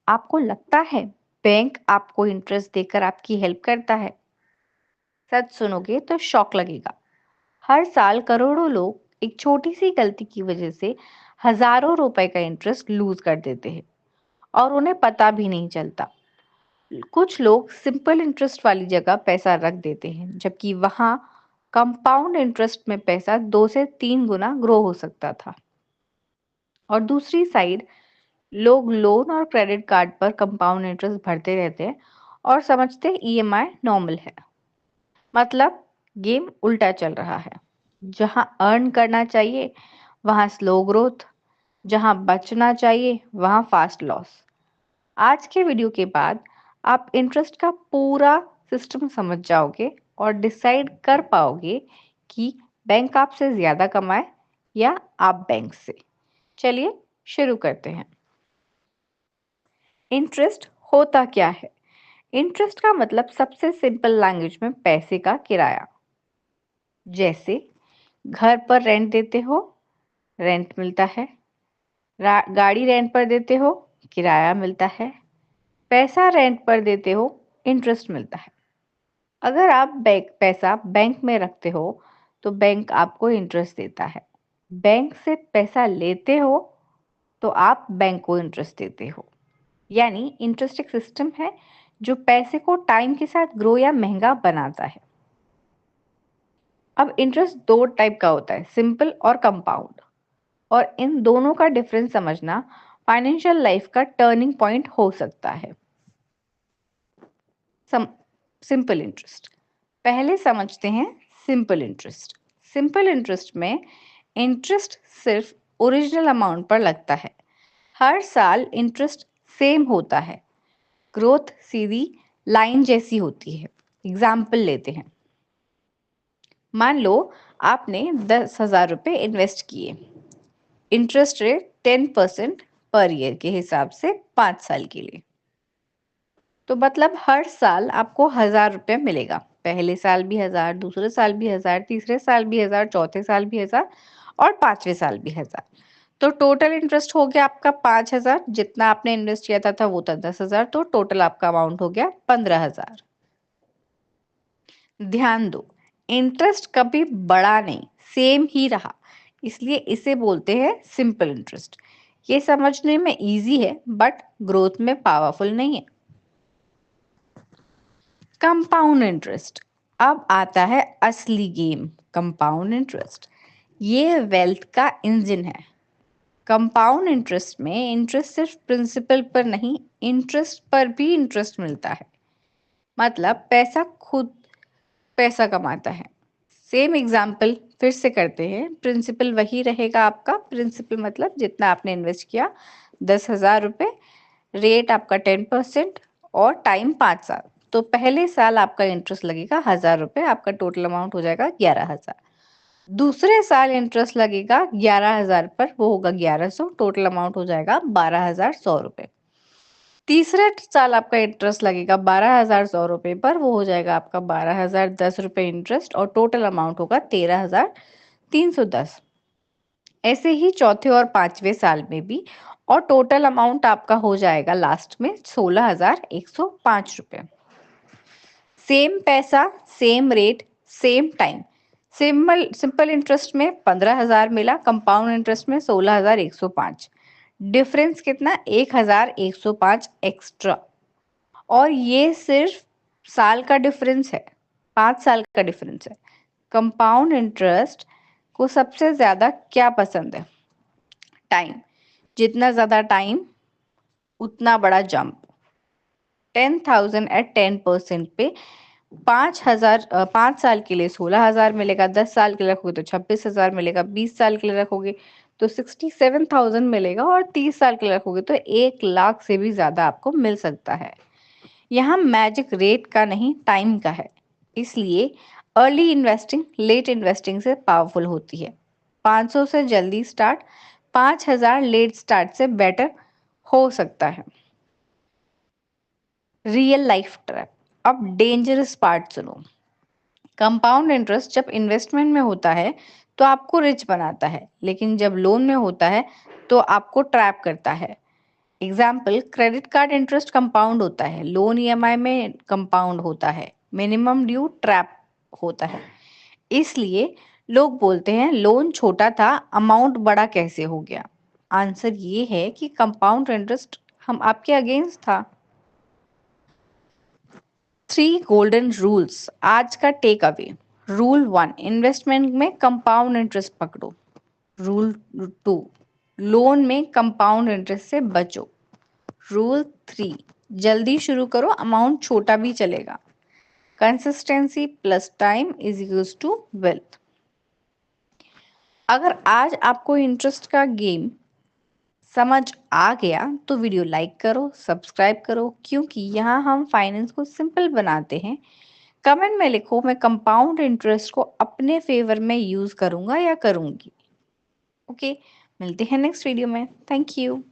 आपको लगता है बैंक आपको इंटरेस्ट देकर आपकी हेल्प करता है? सच सुनोगे तो शॉक लगेगा। हर साल करोड़ों लोग एक छोटी सी गलती की वजह से हजारों रुपए का इंटरेस्ट लूज कर देते हैं और उन्हें पता भी नहीं चलता। कुछ लोग सिंपल इंटरेस्ट वाली जगह पैसा रख देते हैं, जबकि वहां कंपाउंड इंटरेस्ट में पैसा 2 से 3 गुना ग्रो हो सकता था। और दूसरी साइड, लोग लोन और क्रेडिट कार्ड पर कंपाउंड इंटरेस्ट भरते रहते हैं और समझते ईएमआई नॉर्मल है। मतलब गेम उल्टा चल रहा है। जहां अर्न करना चाहिए वहां स्लो ग्रोथ, जहां बचना चाहिए वहां फास्ट लॉस। आज के वीडियो के बाद आप इंटरेस्ट का पूरा सिस्टम समझ जाओगे और डिसाइड कर पाओगे कि बैंक आपसे ज्यादा कमाए या आप बैंक से। चलिए शुरू करते हैं। इंटरेस्ट होता क्या है? इंटरेस्ट का मतलब सबसे सिंपल लैंग्वेज में पैसे का किराया। जैसे घर पर रेंट देते हो, रेंट मिलता है। गाड़ी रेंट पर देते हो, किराया मिलता है। पैसा रेंट पर देते हो, इंटरेस्ट मिलता है। अगर आप पैसा बैंक में रखते हो तो बैंक आपको इंटरेस्ट देता है। बैंक से पैसा लेते हो तो आप बैंक को इंटरेस्ट देते हो। यानी इंटरेस्ट एक सिस्टम है जो पैसे को टाइम के साथ ग्रो या महंगा बनाता है। अब इंटरेस्ट दो टाइप का होता है, सिंपल और कंपाउंड। और इन दोनों का डिफरेंस समझना फाइनेंशियल लाइफ का टर्निंग पॉइंट हो सकता है। सिंपल इंटरेस्ट पहले समझते हैं। सिंपल इंटरेस्ट सिंपल इंटरेस्ट में इंटरेस्ट सिर्फ ओरिजिनल अमाउंट पर लगता है। हर साल इंटरेस्ट सेम होता है। ग्रोथ सीधी लाइन जैसी होती है। एग्जाम्पल लेते हैं। मान लो आपने 10,000 रुपये इन्वेस्ट किए। इंटरेस्ट रेट 10% पर ईयर के हिसाब से 5 साल के लिए। तो मतलब हर साल आपको 1,000 रुपये मिलेगा। पहले साल भी 1,000, दूसरे साल भी 1,000, तीसरे साल भी 1,000, चौथे साल भी 1,000 और 5वें साल भी 1,000। तो टोटल इंटरेस्ट हो गया आपका 5,000। जितना आपने इन्वेस्ट किया था वो था 10,000, तो टोटल आपका अमाउंट हो गया 15,000। ध्यान दो, इंटरेस्ट कभी बढ़ा नहीं, सेम ही रहा। इसलिए इसे बोलते हैं सिंपल इंटरेस्ट। ये समझने में इजी है बट ग्रोथ में पावरफुल नहीं है। कंपाउंड इंटरेस्ट, अब आता है असली गेम। कंपाउंड इंटरेस्ट ये वेल्थ का इंजन है। कंपाउंड इंटरेस्ट में इंटरेस्ट सिर्फ प्रिंसिपल पर नहीं, इंटरेस्ट पर भी इंटरेस्ट मिलता है। मतलब पैसा खुद पैसा कमाता है। सेम एग्जाम्पल फिर से करते हैं। प्रिंसिपल वही रहेगा आपका। प्रिंसिपल मतलब जितना आपने इन्वेस्ट किया 10,000 रुपये, रेट आपका 10% और टाइम 5 साल। तो पहले साल आपका इंटरेस्ट लगेगा 1,000 रुपये, आपका टोटल अमाउंट हो जाएगा 11,000। दूसरे साल इंटरेस्ट लगेगा 11,000 पर, वो होगा 1,100, टोटल अमाउंट हो जाएगा 12,100 रुपये। तीसरे साल आपका इंटरेस्ट लगेगा 12,100 रुपये पर, वो हो जाएगा आपका 12,010 रुपये इंटरेस्ट और टोटल अमाउंट होगा 13,310। ऐसे ही चौथे और 5वें साल में भी, और टोटल अमाउंट आपका हो जाएगा लास्ट में 16,105 रुपये। सेम पैसा, same rate, same time. Simple interest में 15,000 मिला, कंपाउंड इंटरेस्ट में 16,105। डिफरेंस कितना? 1,105 एक्स्ट्रा। और ये सिर्फ साल का डिफरेंस है, 5 साल का डिफरेंस है। कंपाउंड इंटरेस्ट को सबसे ज्यादा क्या पसंद है? टाइम। जितना ज्यादा टाइम उतना बड़ा जंप। 10,000 एट 10% पे 5,000, 5 साल के लिए 16,000 मिलेगा। 10 साल के लिए रखोगे तो 26,000 मिलेगा। 20 साल के लिए रखोगे तो 67,000 मिलेगा। और 30 साल के लिए रखोगे तो 1,00,000 से भी ज्यादा आपको मिल सकता है। यहाँ मैजिक रेट का नहीं, टाइम का है। इसलिए अर्ली इन्वेस्टिंग लेट इन्वेस्टिंग से पावरफुल होती है। 500 से जल्दी स्टार्ट, 5,000 लेट स्टार्ट से बेटर हो सकता है। Real life trap. अब डेंजरस पार्ट सुनो। कंपाउंड इंटरेस्ट जब इन्वेस्टमेंट में होता है तो आपको रिच बनाता है, लेकिन जब लोन में होता है तो आपको ट्रैप करता है। Example, credit card interest compound होता है, लोन ईएमआई में कंपाउंड होता है, मिनिमम ड्यू ट्रैप होता है। इसलिए लोग बोलते हैं लोन छोटा था, अमाउंट बड़ा कैसे हो गया। आंसर ये है कि कंपाउंड इंटरेस्ट हम आपके अगेंस्ट था। 3 गोल्डन रूल्स आज का टेक अवे। रूल 1, इन्वेस्टमेंट में कंपाउंड इंटरेस्ट पकड़ो। रूल 2, लोन में कंपाउंड इंटरेस्ट से बचो। रूल 3, जल्दी शुरू करो, अमाउंट छोटा भी चलेगा। Consistency plus time is equals to wealth. अगर आज आपको इंटरेस्ट का गेम समझ आ गया तो वीडियो लाइक करो, सब्सक्राइब करो, क्योंकि यहाँ हम फाइनेंस को सिंपल बनाते हैं। कमेंट में लिखो, मैं कंपाउंड इंटरेस्ट को अपने फेवर में यूज करूंगा या करूंगी। ओके, मिलते हैं नेक्स्ट वीडियो में। Thank you.